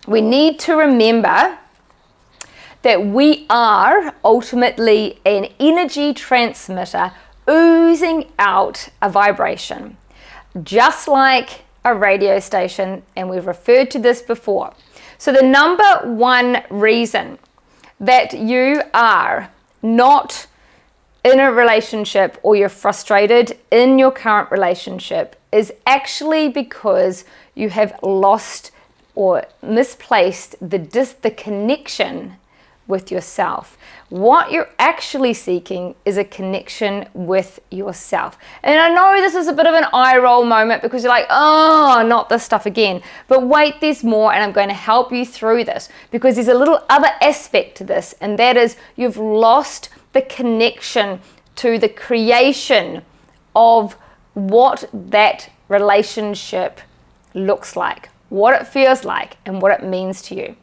we need to remember that we are ultimately an energy transmitter oozing out a vibration, just like a radio station, and we've referred to this before. So the number one reason that you are not in a relationship or you're frustrated in your current relationship is actually because you have lost or misplaced the connection with yourself. What you're actually seeking is a connection with yourself. And I know this is a bit of an eye roll moment because you're like, oh, not this stuff again. But wait, there's more, and I'm going to help you through this because there's a little other aspect to this, and that is you've lost the connection to the creation of what that relationship looks like, what it feels like, and what it means to you.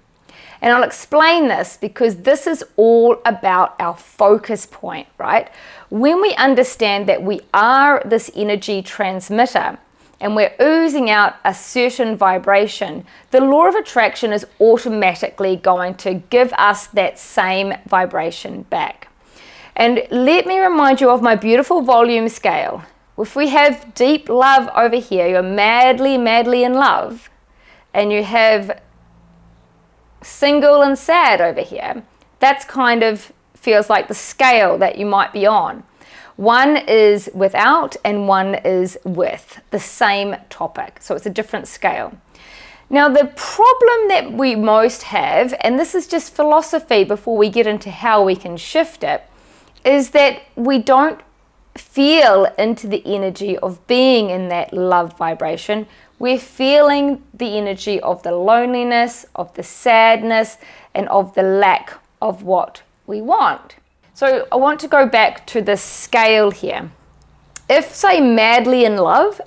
And I'll explain this because this is all about our focus point, right? When we understand that we are this energy transmitter and we're oozing out a certain vibration, the law of attraction is automatically going to give us that same vibration back. And let me remind you of my beautiful volume scale. If we have deep love over here, you're madly, madly in love, and you have single and sad over here, that's kind of feels like the scale that you might be on. One is without and one is with the same topic, so it's a different scale. Now the problem that we most have, and this is just philosophy before we get into how we can shift it, is that we don't feel into the energy of being in that love vibration. We're feeling the energy of the loneliness, of the sadness, and of the lack of what we want. So I want to go back to the scale here. If, say, madly in love,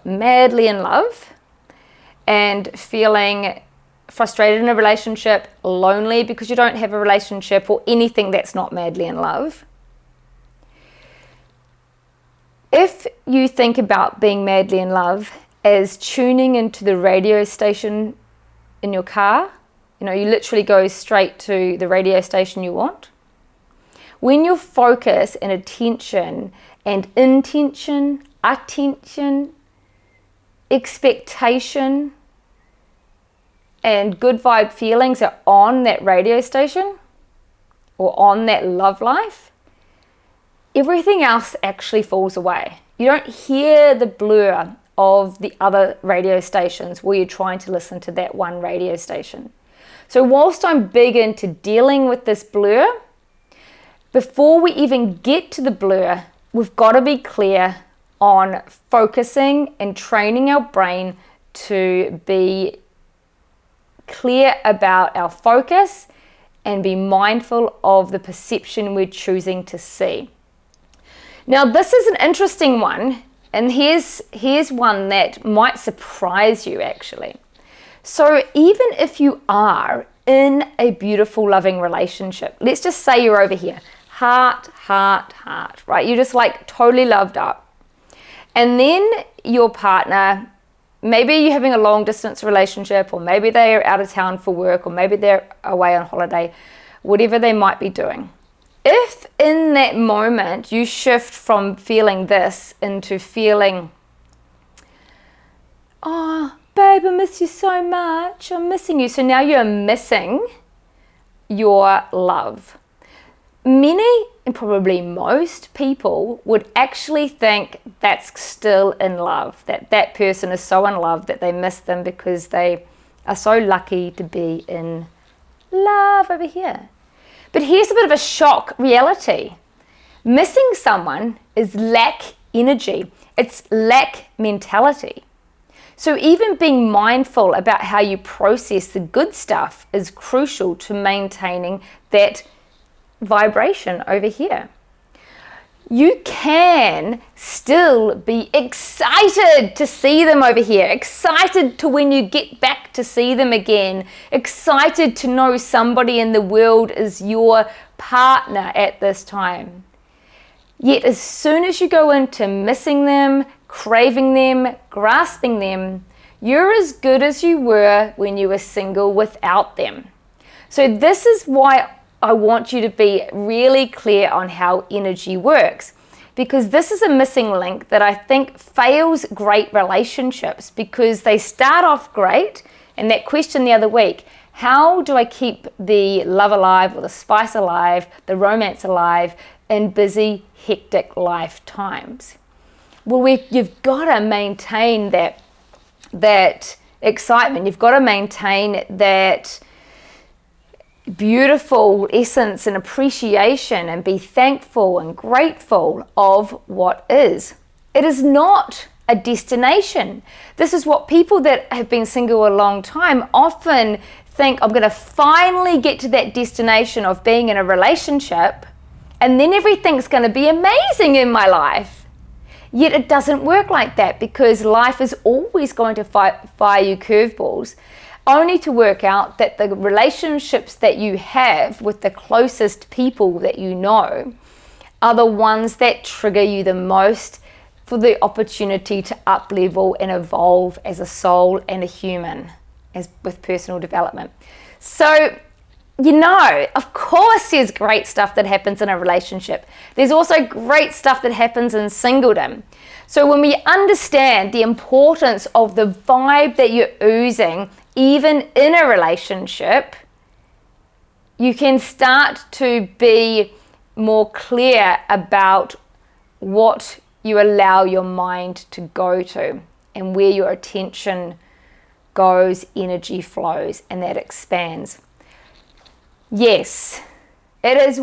and feeling frustrated in a relationship, lonely because you don't have a relationship or anything that's not madly in love, if you think about being madly in love as tuning into the radio station in your car, you literally go straight to the radio station you want. When your focus and attention and intention, attention, expectation, and good vibe feelings are on that radio station or on that love life, everything else actually falls away. You don't hear the blur of the other radio stations where you're trying to listen to that one radio station. So whilst I'm big into dealing with this blur, before we even get to the blur, we've got to be clear on focusing and training our brain to be clear about our focus and be mindful of the perception we're choosing to see. Now, this is an interesting one, and here's one that might surprise you actually. So even if you are in a beautiful, loving relationship, let's just say you're over here, heart, right? You're just like totally loved up. And then your partner, maybe you're having a long distance relationship, or maybe they're out of town for work, or maybe they're away on holiday, whatever they might be doing. If in that moment you shift from feeling this into feeling, oh, babe, I miss you so much, I'm missing you. So now you're missing your love. Many, and probably most people, would actually think that's still in love, that that person is so in love that they miss them because they are so lucky to be in love over here. But here's a bit of a shock reality. Missing someone is lack energy. It's lack mentality. So even being mindful about how you process the good stuff is crucial to maintaining that vibration over here. You can still be excited to see them over here, excited to when you get back to see them again, excited to know somebody in the world is your partner at this time. Yet as soon as you go into missing them, craving them, grasping them, You're as good as you were when you were single without them. So this is why I want you to be really clear on how energy works, because this is a missing link that I think fails great relationships, because they start off great. And that question the other week, how do I keep the love alive or the spice alive, the romance alive in busy, hectic life times? Well, you've got to maintain that excitement. You've got to maintain that beautiful essence and appreciation, and be thankful and grateful of what is. It is not a destination. This is what people that have been single a long time often think, I'm going to finally get to that destination of being in a relationship, and then everything's going to be amazing in my life. Yet it doesn't work like that, because life is always going to fire you curveballs, only to work out that the relationships that you have with the closest people that you know are the ones that trigger you the most for the opportunity to up-level and evolve as a soul and a human, as with personal development. So, of course there's great stuff that happens in a relationship. There's also great stuff that happens in singledom. So when we understand the importance of the vibe that you're oozing, even in a relationship, you can start to be more clear about what you allow your mind to go to, and where your attention goes, energy flows, and that expands. Yes, it is